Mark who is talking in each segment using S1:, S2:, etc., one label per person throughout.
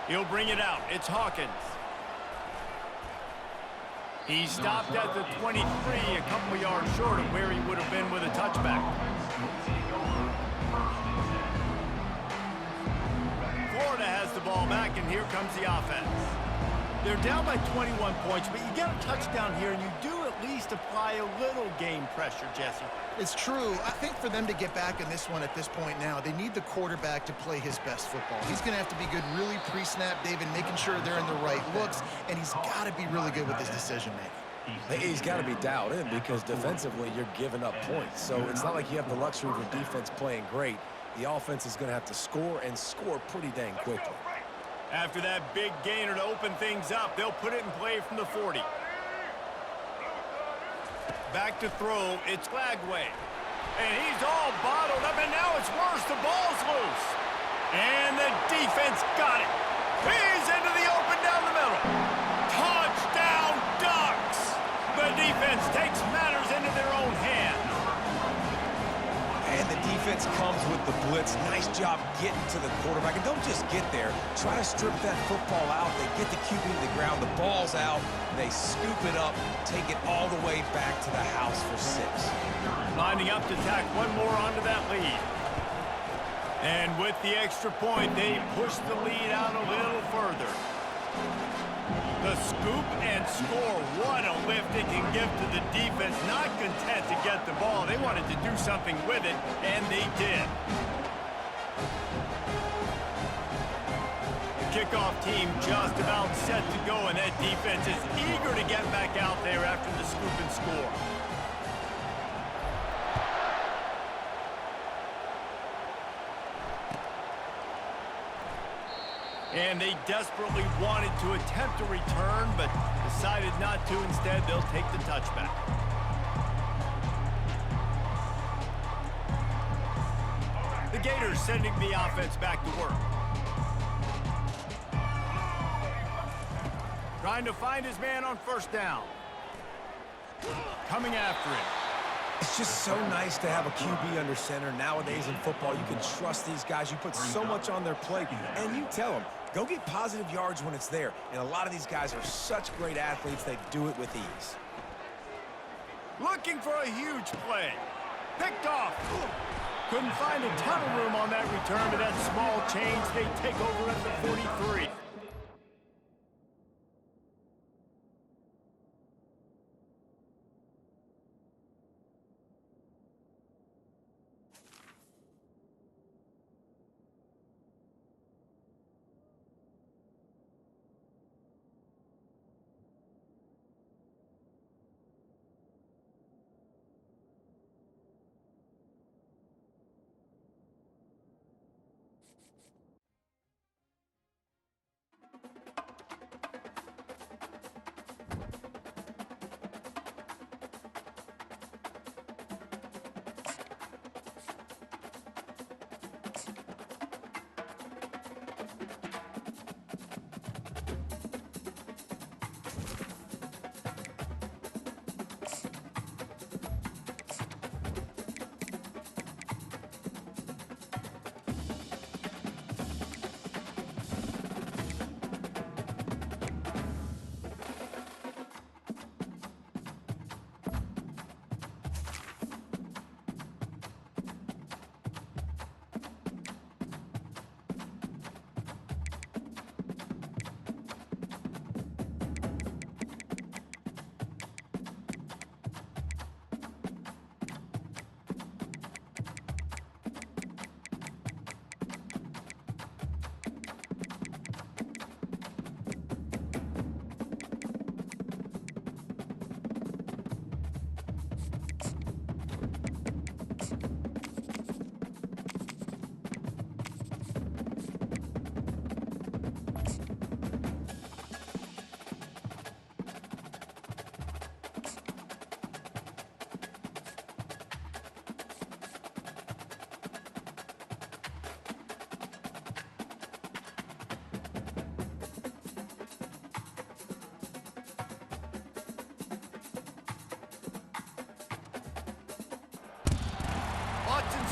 S1: He'll bring it out. It's Hawkins. He stopped at the 23, a couple yards short of where he would have been with a touchback. Florida has the ball back, and here comes the offense. They're down by 21 points, but you get a touchdown here, and you do at least apply a little game pressure, Jesse.
S2: It's true. I think for them to get back in this one at this point now, they need the quarterback to play his best football. He's going to have to be good really pre-snap, David, making sure they're in the right looks, and he's got to be really good with his decision-making.
S3: He's got to be dialed in because defensively you're giving up points. So it's not like you have the luxury of your defense playing great. The offense is going to have to score and score pretty dang quickly.
S1: After that big gainer to open things up, they'll put it in play from the 40. Back to throw, it's Lagway. And he's all bottled up, and now it's worse. The ball's loose. And the defense got it. He's into the open down the middle. Touchdown, Ducks! The defense takes matters into their own hands.
S4: And the defense comes with the blitz. Nice job getting to the quarterback. And don't just get there. Try to strip that football out. They get the QB to the ground. The ball's out. They scoop it up, take it all the way back to the house for 6.
S1: Lining up to tack one more onto that lead. And with the extra point, they push the lead out a little further. The scoop and score. What a lift it can give to the defense. Not content to get the ball. They wanted to do something with it, and they did. The kickoff team just about set to go, and that defense is eager to get back out there after the scoop and score. And they desperately wanted to attempt a return, but decided not to. Instead, they'll take the touchback. The Gators sending the offense back to work. Trying to find his man on first down. Coming after him.
S4: It's just so nice to have a QB under center. Nowadays in football, you can trust these guys. You put so much on their plate, and you tell them, go get positive yards when it's there. And a lot of these guys are such great athletes, they do it with ease.
S1: Looking for a huge play. Picked off. Couldn't find a ton of room on that return to that small change. They take over at the 43.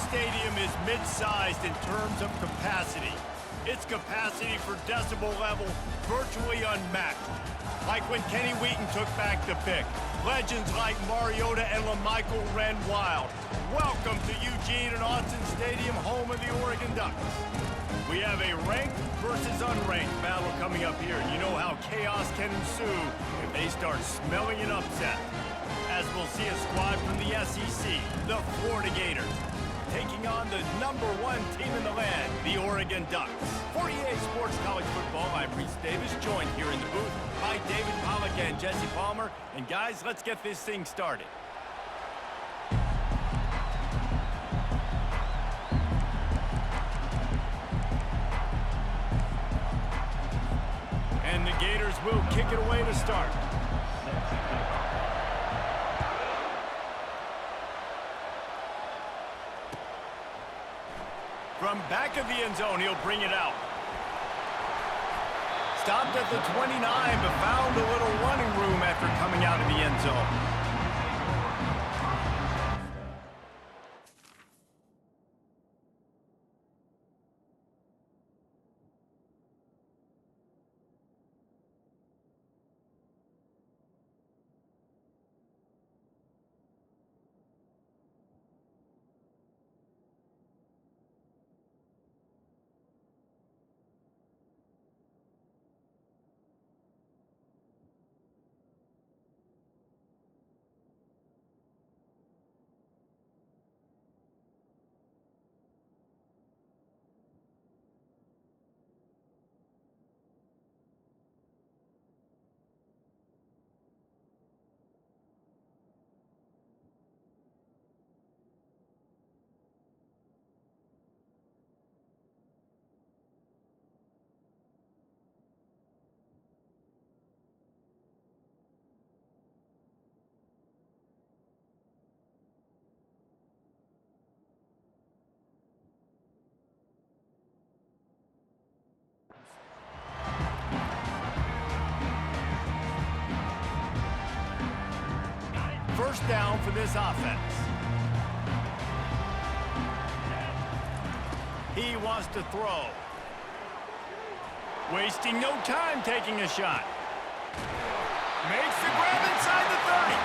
S1: Stadium is mid-sized in terms of capacity. its capacity for decibel level virtually unmatched. Like when Kenny Wheaton took back the pick. Legends like Mariota and LaMichael ran wild. Welcome to Eugene and Autzen Stadium, home of the Oregon Ducks. We have a ranked versus unranked battle coming up here. You know how chaos can ensue if they start smelling an upset. As we'll see a squad from the SEC, the Florida Gators, taking on the #1 team in the land, the Oregon Ducks. For EA Sports College Football, I'm Reese Davis, joined here in the booth by David Pollack and Jesse Palmer. And guys, let's get this thing started. And the Gators will kick it away to start. From back of the end zone, he'll bring it out. Stopped at the 29, but found a little running room after coming out of the end zone. First down for this offense. He wants to throw. Wasting no time taking a shot. Makes the grab inside the 30.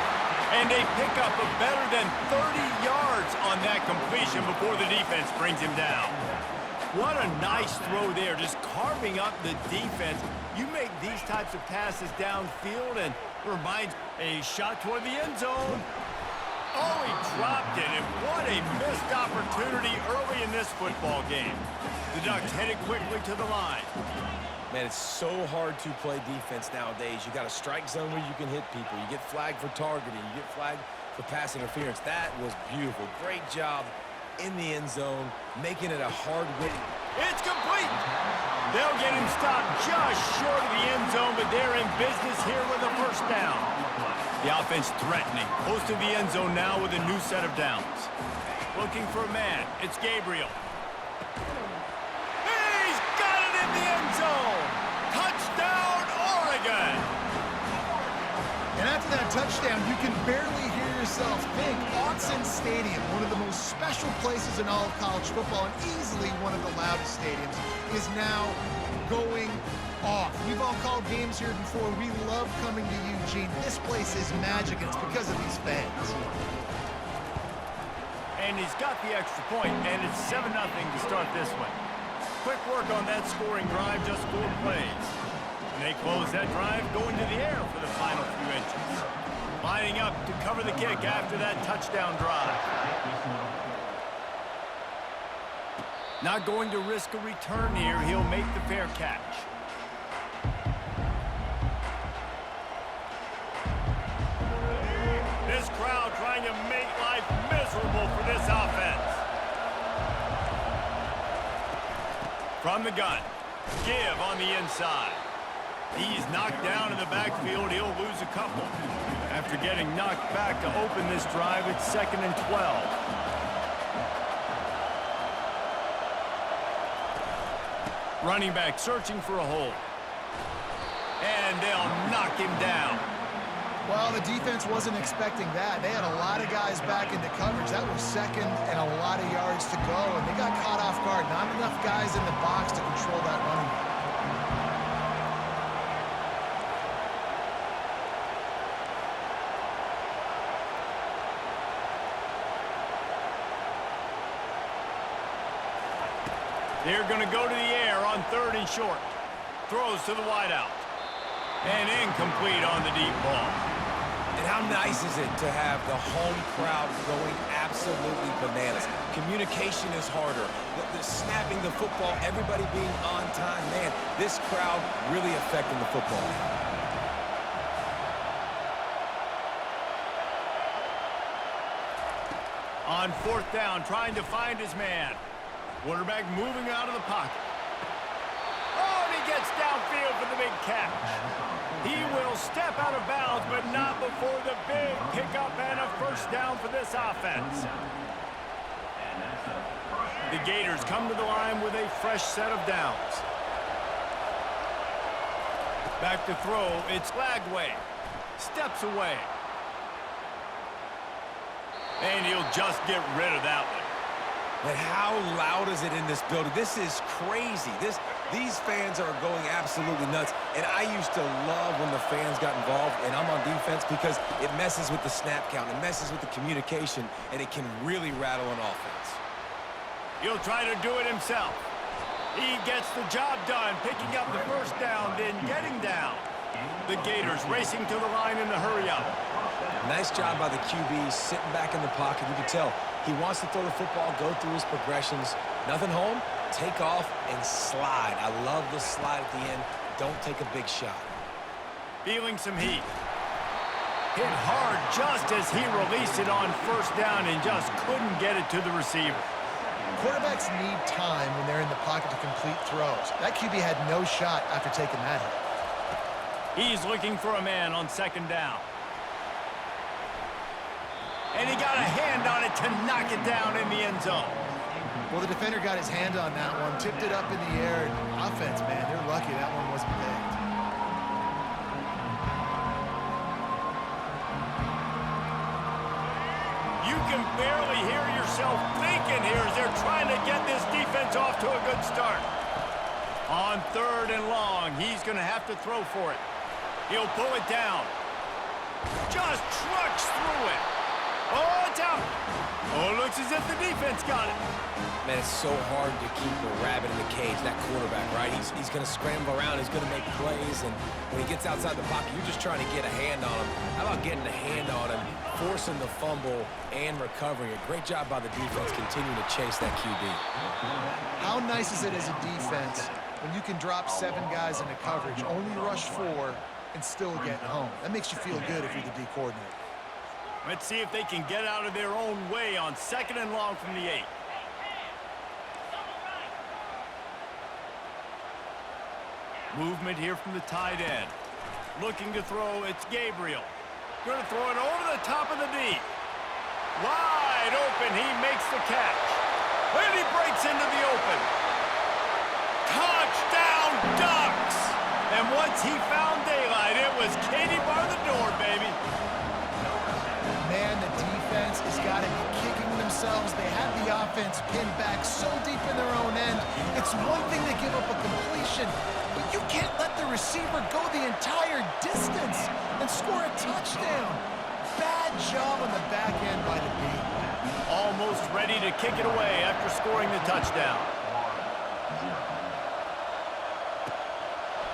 S1: And a pickup of better than 30 yards on that completion before the defense brings him down. What a nice throw there, just carving up the defense. You make these types of passes downfield and reminds a shot toward the end zone. Oh, he dropped it, and what a missed opportunity early in this football game. The Ducks headed quickly to the line.
S3: Man, it's so hard to play defense nowadays. You got a strike zone where you can hit people. You get flagged for targeting. You get flagged for pass interference. That was beautiful. Great job in the end zone, making it a hard win.
S1: It's complete. They'll get him stopped just short of the end zone, but they're in business here with a first down. The offense threatening, close to the end zone now with a new set of downs. Looking for a man. It's Gabriel. He's got it in the end zone. Touchdown, Oregon.
S2: And after that touchdown, you can barely hear yourself think. Autzen Stadium, one of the most special places in all of college football and easily one of the loudest stadiums, is now going off. We've all called games here before. We love coming to Eugene. This place is magic, and it's because of these fans.
S1: And he's got the extra point, and it's 7-0 to start this one. Quick work on that scoring drive, just 4 plays. And they close that drive, going to the air for the final few inches. Lining up to cover the kick after that touchdown drive. Not going to risk a return here. He'll make the fair catch. This crowd trying to make life miserable for this offense. From the gun, give on the inside. He's knocked down in the backfield. He'll lose a couple. After getting knocked back to open this drive, it's 2nd and 12. Running back searching for a hole. And they'll knock him down.
S2: Well, the defense wasn't expecting that. They had a lot of guys back into coverage. That was 2nd and a lot of yards to go, and they got caught off guard. Not enough guys in the box to control that
S1: They're going to go to the air on 3rd and short. Throws to the wideout. And incomplete on the deep ball.
S3: And how nice is it to have the home crowd going absolutely bananas? Communication is harder. The snapping the football, everybody being on time. Man, this crowd really affecting the football.
S1: On 4th down, trying to find his man. Quarterback moving out of the pocket. Oh, and he gets downfield for the big catch. He will step out of bounds, but not before the big pickup and a 1st down for this offense. The Gators come to the line with a fresh set of downs. Back to throw, it's Lagway. Steps away. And he'll just get rid of that one.
S3: But how loud is it in this building? This is crazy. These fans are going absolutely nuts. And I used to love when the fans got involved, and I'm on defense because it messes with the snap count. It messes with the communication, and it can really rattle an offense.
S1: He'll try to do it himself. He gets the job done, picking up the 1st down, then getting down. The Gators racing to the line in the hurry-up.
S3: Nice job by the QB, sitting back in the pocket. You can tell he wants to throw the football, go through his progressions. Nothing home, take off, and slide. I love the slide at the end. Don't take a big shot.
S1: Feeling some heat. Hit hard just as he released it on 1st down and just couldn't get it to the receiver.
S2: Quarterbacks need time when they're in the pocket to complete throws. That QB had no shot after taking that hit.
S1: He's looking for a man on 2nd down. And he got a hand on it to knock it down in the end zone.
S2: Well, the defender got his hand on that one, tipped it up in the air. Offense, man, they're lucky that one wasn't picked.
S1: You can barely hear yourself thinking here as they're trying to get this defense off to a good start. On 3rd and long, he's going to have to throw for it. He'll pull it down. Just trucks through it. Oh, it's out. Oh, it looks as if the defense got it.
S3: Man, it's so hard to keep a rabbit in the cage, that quarterback, right? He's going to scramble around. He's going to make plays, and when he gets outside the pocket, you're just trying to get a hand on him. How about getting a hand on him, forcing the fumble, and recovering it? Great job by the defense continuing to chase that QB.
S2: How nice is it as a defense when you can drop 7 guys into coverage, only rush 4, and still get home? That makes you feel good if you're the D coordinator.
S1: Let's see if they can get out of their own way on 2nd and long from the 8. Movement here from the tight end. Looking to throw, it's Gabriel. Going to throw it over the top of the D. Wide open, he makes the catch. And he breaks into the open. Touchdown, Ducks! And once he found daylight, it was Katie bar the door, baby.
S2: Man, the defense has got to be kicking themselves. They have the offense pinned back so deep in their own end. It's one thing to give up a completion, but you can't let the receiver go the entire distance and score a touchdown. Bad job on the back end by the D.
S1: Almost ready to kick it away after scoring the touchdown.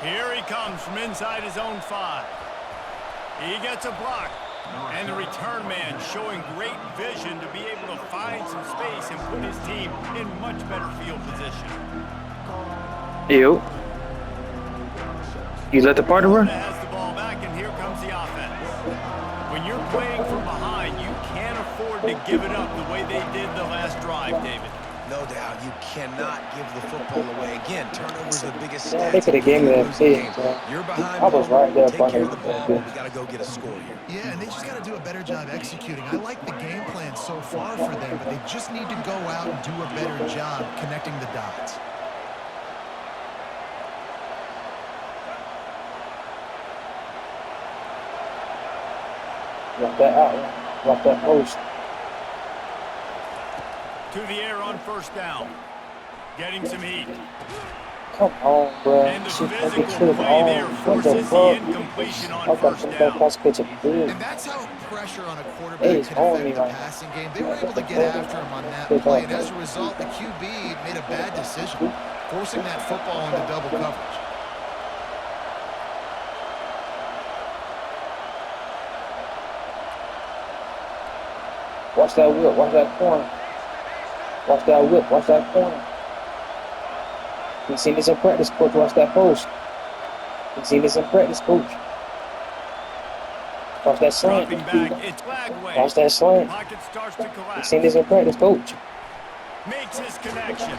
S1: Here he comes from inside his own 5. He gets a block. And the return man showing great vision to be able to find some space and put his team in much better field position.
S5: You let the party run?
S1: Has the ball back, and here comes the offense. When you're playing from behind, you can't afford to give it up the way they did the last drive, David.
S4: No doubt, you cannot give the football away. Again, turnovers are the biggest
S5: They
S4: stats.
S5: could have gave me that pace, bro.
S4: You're behind.
S5: I was right there,
S4: Take care of the
S5: buddy.
S4: ball, but we got to go get a score here.
S2: Yeah, and they just got to do a better job executing. I like the game plan so far for them, but they just need to go out and do a better job connecting the dots.
S5: Rock that out. Rock that post.
S1: To the air on 1st down. Getting some heat.
S5: Come on, bro.
S1: And the
S5: She can
S1: physical
S5: get tripped
S1: play there
S5: on. What the
S1: forces the
S5: fuck?
S1: incompletion
S5: I
S1: on
S5: got
S1: first
S5: some back
S1: down.
S5: pass pitch big.
S2: And that's how pressure on a
S5: Hey,
S2: quarterback
S5: he's
S2: can
S5: on me
S2: affect the
S5: right now.
S2: passing game. They were able
S5: What
S2: to
S5: the
S2: get
S5: fuck?
S2: after him on that
S5: Pick
S2: play,
S5: off,
S2: and as a
S5: man.
S2: result, the QB made a bad decision, forcing that football into double coverage.
S5: Watch that whip. Watch that corner. Watch that whip. Watch that corner. You seen this in practice, coach. Watch that post. You seen this in practice, coach. Watch that slant.
S1: Dropping back, it's Lagway.
S5: Watch that slant.
S1: Pocket starts to
S5: You
S1: collapse.
S5: seen this in practice, coach.
S1: Makes his connection.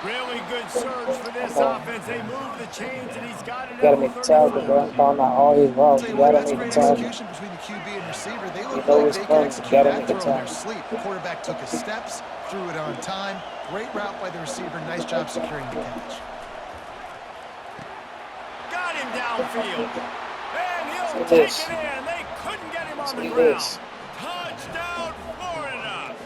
S1: Really good surge for this offense. They move the chains, and he's got it
S5: You gotta
S1: at
S5: make the
S1: 34.
S5: tackle, bro. I'm calling out all his
S2: I'll
S5: routes.
S2: tell
S5: You
S2: you what,
S5: gotta
S2: that's
S5: make the
S2: great
S5: tackle.
S2: execution between the QB and receiver. They
S5: You
S2: look
S5: know
S2: like
S5: it's
S2: they can
S5: coming. You
S2: execute
S5: gotta
S2: that
S5: make the
S2: throw in their
S5: tackle.
S2: sleep. The quarterback took his steps, threw it on time. Great route by the receiver. Nice job securing the catch.
S1: Got him downfield. And he'll
S5: Look at
S1: take
S5: this.
S1: it in. They couldn't get him on the
S5: See
S1: ground.
S5: this.
S1: Touchdown, Florida.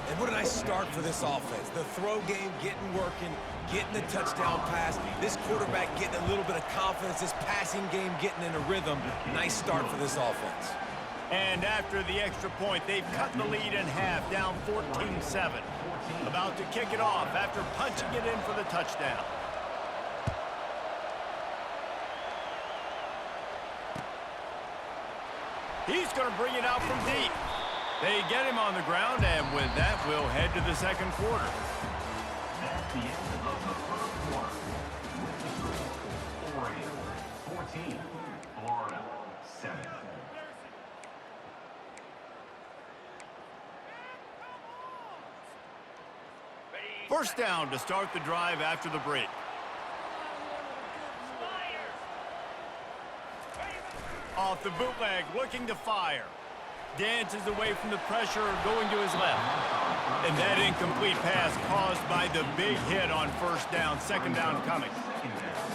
S3: And what a nice start for this offense. The throw game getting working, getting the touchdown pass. This quarterback getting a little bit of confidence. This passing game getting in a rhythm. Nice start for this offense.
S1: And after the extra point, they've cut the lead in half, down 14-7. About to kick it off after punching it in for the touchdown. He's going to bring it out from deep. They get him on the ground, and with that, we'll head to the second quarter.
S6: That's the end of the first quarter. Oregon 14, Florida 7.
S1: First down to start the drive after the break. Off the bootleg, looking to fire. Dances away from the pressure, going to his left. And that incomplete pass caused by the big hit on first down, second down coming.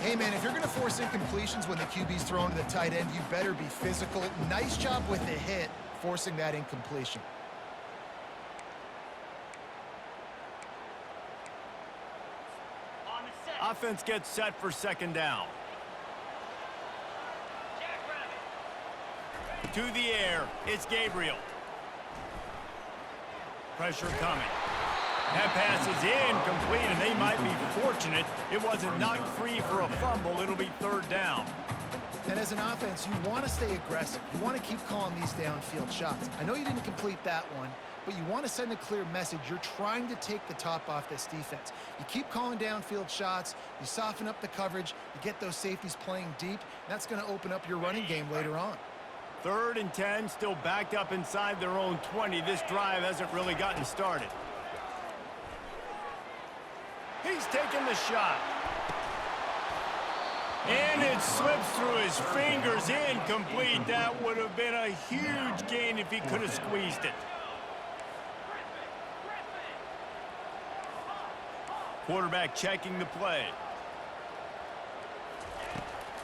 S2: Hey, man, if you're going to force incompletions when the QB's thrown to the tight end, you better be physical. Nice job with the hit, forcing that incompletion.
S1: Offense gets set for second down. To the air, it's Gabriel. Pressure coming. That pass is incomplete, and they might be fortunate it wasn't knocked free for a fumble. It'll be third down.
S2: And as an offense, you want to stay aggressive. You want to keep calling these downfield shots. I know you didn't complete that one, but you want to send a clear message. You're trying to take the top off this defense. You keep calling downfield shots, you soften up the coverage, you get those safeties playing deep. That's going to open up your running game later on.
S1: 3rd and 10, still backed up inside their own 20. This drive hasn't really gotten started. He's taking the shot. And it slips through his fingers, incomplete. That would have been a huge gain if he could have squeezed it. Quarterback checking the play.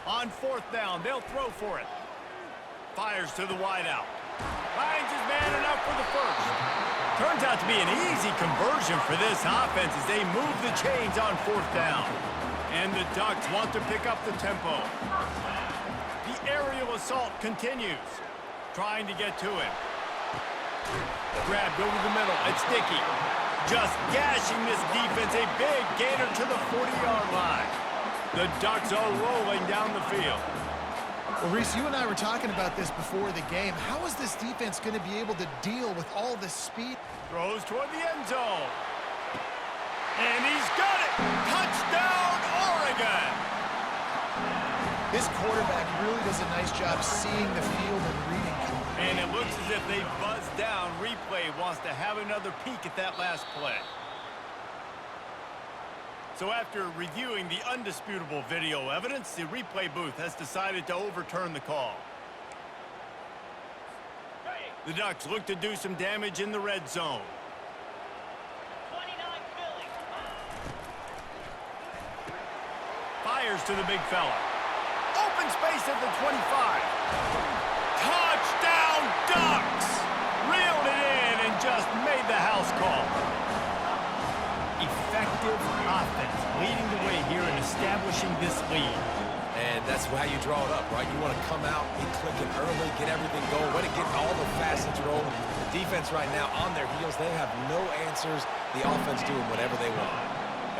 S1: On 4th down, they'll throw for it. Fires to the wideout. Finds his man enough for the first. Turns out to be an easy conversion for this offense as they move the chains on 4th down. And the Ducks want to pick up the tempo. The aerial assault continues. Trying to get to him. Grabbed over the middle. It's Dickey. Just gashing this defense. A big gainer to the 40-yard line. The Ducks are rolling down the field.
S2: Well, Reese, you and I were talking about this before the game. How is this defense going to be able to deal with all this speed?
S1: Throws toward the end zone. And he's got it! Touchdown, Oregon!
S2: This quarterback really does a nice job seeing the field and reading.
S1: And it looks as if they've buzzed down. Replay wants to have another peek at that last play. So after reviewing the undisputable video evidence, the replay booth has decided to overturn the call. The Ducks look to do some damage in the red zone. Fires to the big fella. Open space at the 25. Touchdown, Ducks! Reeled it in and just made the house call. Effective offense. leading the way here in establishing this lead.
S3: And that's how you draw it up, right? You want to come out, be clicking early, get everything going, way to get all the facets rolling. The defense right now on their heels, they have no answers. The offense doing whatever they want.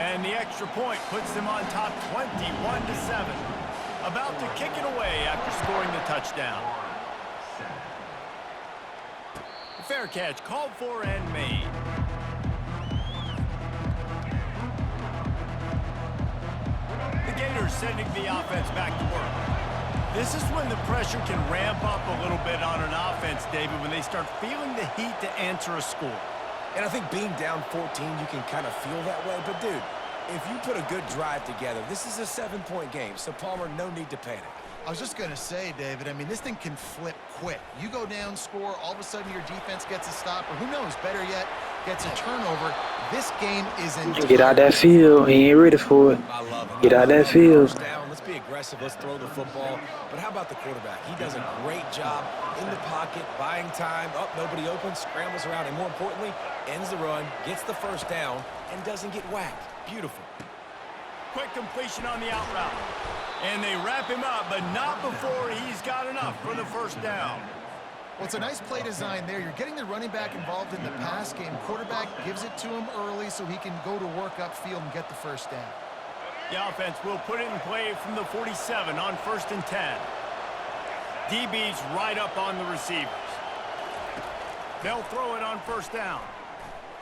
S1: And the extra point puts them on top 21-7. About to kick it away after scoring the touchdown. Fair catch called for and made. The Gators sending the offense back to work. This is when the pressure can ramp up a little bit on an offense, David, when they start feeling the heat to answer a score.
S3: And I think being down 14, you can kind of feel that way. But, dude, if you put a good drive together, this is a 7-point game. So, Palmer, no need to panic.
S2: I was just going to say, David, I mean, this thing can flip quick. You go down, score, all of a sudden your defense gets a stop, or who knows, better yet, gets a turnover. This game is in.
S5: Get out that field. He ain't ready for it.
S3: I love it.
S5: Get out that field.
S3: Down. Let's be aggressive. Let's throw the football. But how about the quarterback? He does a great job in the pocket, buying time. Up, nobody open, scrambles around, and more importantly, ends the run, gets the first down, and doesn't get whacked. Beautiful.
S1: Quick completion on the out route. And they wrap him up, but not before he's got enough for the first down.
S2: Well, it's a nice play design there. You're getting the running back involved in the pass game. Quarterback gives it to him early so he can go to work upfield and get the first down.
S1: The offense will put it in play from the 47 on 1st and 10. DB's right up on the receivers. They'll throw it on 1st down.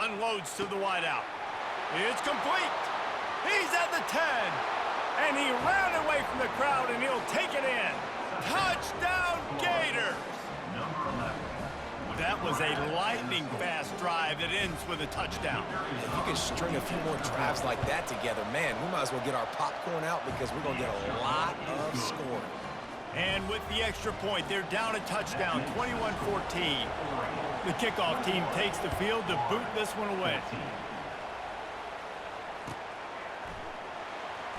S1: Unloads to the wideout. It's complete. He's at the 10. And he ran away from the crowd, and he'll take it in. Touchdown, Gators! That was a lightning-fast drive that ends with a touchdown.
S3: If you can string a few more drives like that together, man, we might as well get our popcorn out because we're going to get a lot of scoring.
S1: And with the extra point, they're down a touchdown, 21-14. The kickoff team takes the field to boot this one away.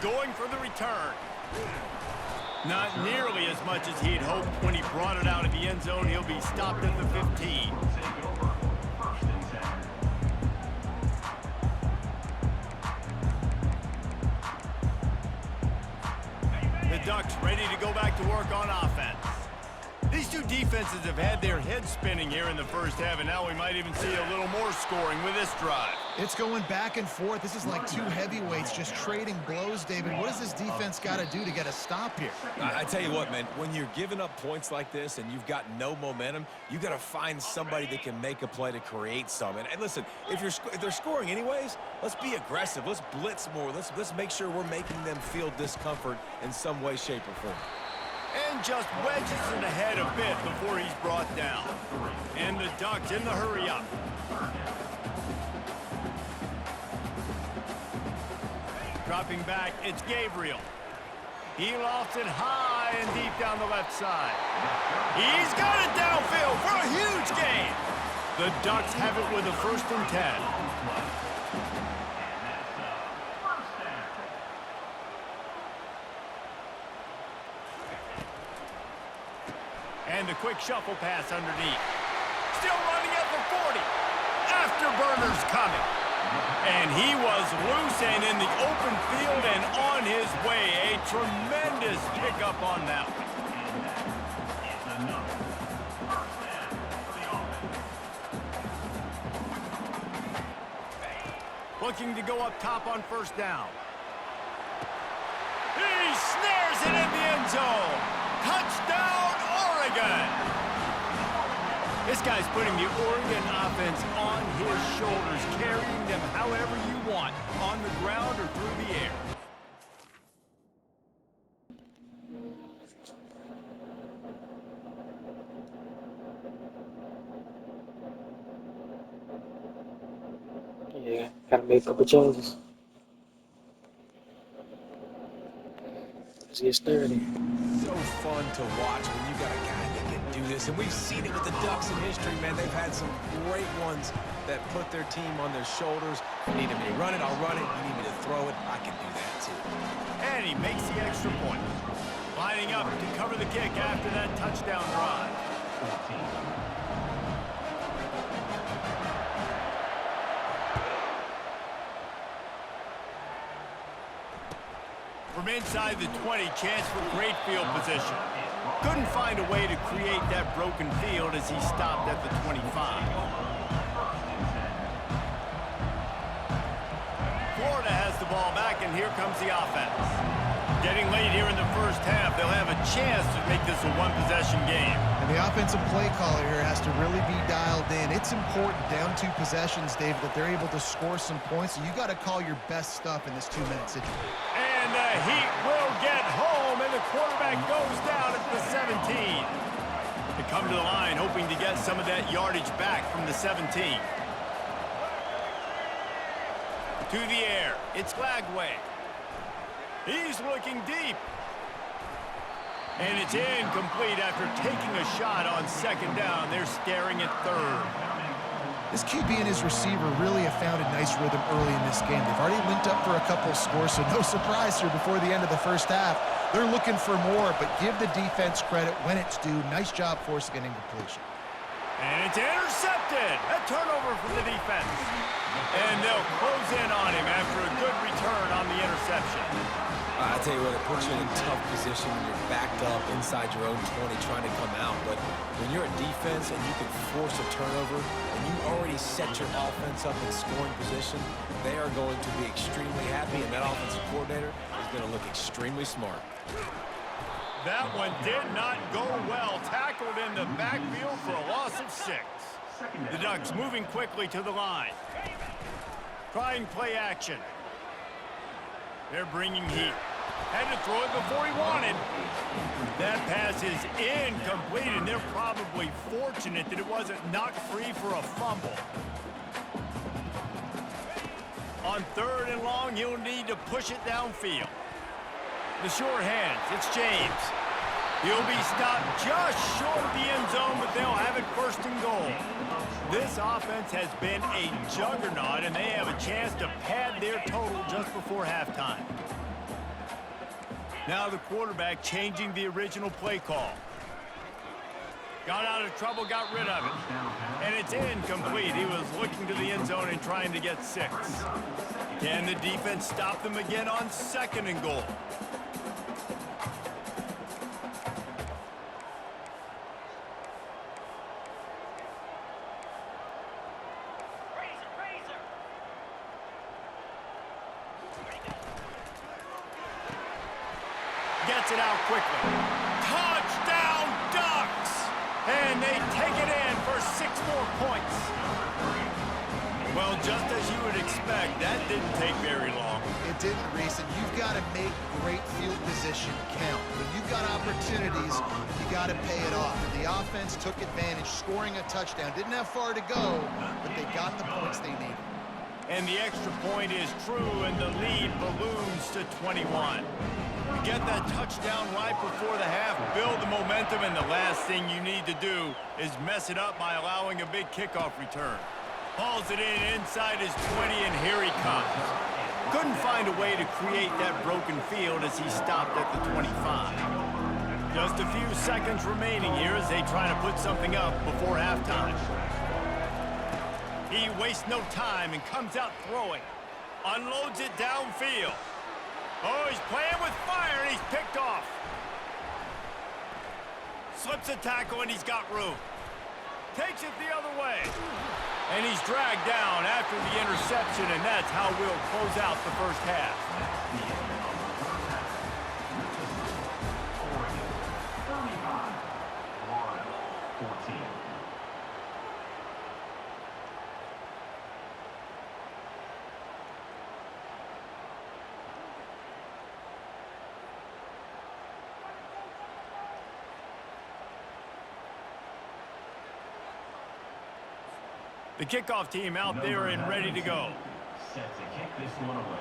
S1: Going for the return. Not nearly as much as he'd hoped when he brought it out of the end zone. He'll be stopped at the 15. The Ducks ready to go back to work on offense. These two defenses have had their heads spinning here in the first half, and now we might even see a little more scoring with this drive.
S2: It's going back and forth. This is like two heavyweights just trading blows, David. What does this defense got to do to get a stop here?
S3: I tell you what, man, when you're giving up points like this and you've got no momentum, you got to find somebody that can make a play to create some. And listen, if they're scoring anyways, let's be aggressive. Let's blitz more. Let's make sure we're making them feel discomfort in some way, shape, or form.
S1: And just wedges it ahead a bit before he's brought down. And the Ducks in the hurry-up. Dropping back, it's Gabriel. He lofts it high and deep down the left side. He's got it downfield for a huge gain. The Ducks have it with a 1st and 10. And the quick shuffle pass underneath. Still running at the 40. Afterburner's coming. And he was loose and in the open field and on his way. A tremendous pickup on that one. Looking to go up top on 1st down. He snares it in the end zone. Touchdown, Oregon! This guy's putting the Oregon offense on his shoulders, carrying them however you want, on the ground or through the air.
S5: Yeah, gotta make a couple changes. Let's get sturdy.
S3: So fun to watch when you got a guy that can do this. And we've seen it with the Ducks in history, man. They've had some great ones that put their team on their shoulders. You need me to run it, I'll run it. You need me to throw it, I can do that too.
S1: And he makes the extra point. Lining up to cover the kick after that touchdown drive. From inside the 20, chance for great field position. Couldn't find a way to create that broken field as he stopped at the 25. Florida has the ball back, and here comes the offense. Getting late here in the first half, they'll have a chance to make this a one-possession game.
S2: And the offensive play caller here has to really be dialed in. It's important down 2 possessions, David, that they're able to score some points. So you got to call your best stuff in this 2-minute situation.
S1: And the Heat will get home, and the quarterback goes down at the 17. They come to the line hoping to get some of that yardage back from the 17. To the air, it's Lagway. He's looking deep. And it's incomplete after taking a shot on second down. They're staring at third.
S2: This QB and his receiver really have found a nice rhythm early in this game. They've already linked up for a couple of scores, so no surprise here before the end of the first half. They're looking for more, but give the defense credit when it's due. Nice job forcing an incompletion.
S1: And it's intercepted. A turnover from the defense. And they'll close in on him after a good return on the interception.
S3: I tell you what, it puts you in a tough position when you're backed up inside your own 20 trying to come out. But when you're a defense and you can force a turnover and you already set your offense up in scoring position, they are going to be extremely happy, and that offensive coordinator is going to look extremely smart.
S1: That one did not go well. Tackled in the backfield for a loss of 6. The Ducks moving quickly to the line. Trying play action. They're bringing heat. Had to throw it before he wanted. That pass is incomplete, and they're probably fortunate that it wasn't knocked free for a fumble. On 3rd and long, he'll need to push it downfield. The sure hands, it's James. He'll be stopped just short of the end zone, but they'll have it 1st and goal. This offense has been a juggernaut, and they have a chance to pad their total just before halftime. Now the quarterback changing the original play call. Got out of trouble, got rid of it. And it's incomplete. He was looking to the end zone and trying to get 6. Can the defense stop them again on 2nd and goal? Gets it out quickly. Touchdown, Ducks! And they take it in for 6 more points. Well, just as you would expect, that didn't take very long.
S2: It didn't, Reese, and you've got to make great field position count. When you've got opportunities, you got to pay it off. And the offense took advantage, scoring a touchdown. Didn't have far to go, but they got the points they needed.
S1: And the extra point is true, and the lead balloons to 21. You get that touchdown right before the half, build the momentum, and the last thing you need to do is mess it up by allowing a big kickoff return. Hauls it in inside his 20, and here he comes. Couldn't find a way to create that broken field as he stopped at the 25. Just a few seconds remaining here as they try to put something up before halftime. He wastes no time and comes out throwing. Unloads it downfield. Oh, he's playing with fire, and he's picked off. Slips a tackle, and he's got room. Takes it the other way. And he's dragged down after the interception, and that's how we'll close out the first half. The kickoff team out there and ready to go.
S6: Set to kick this one away.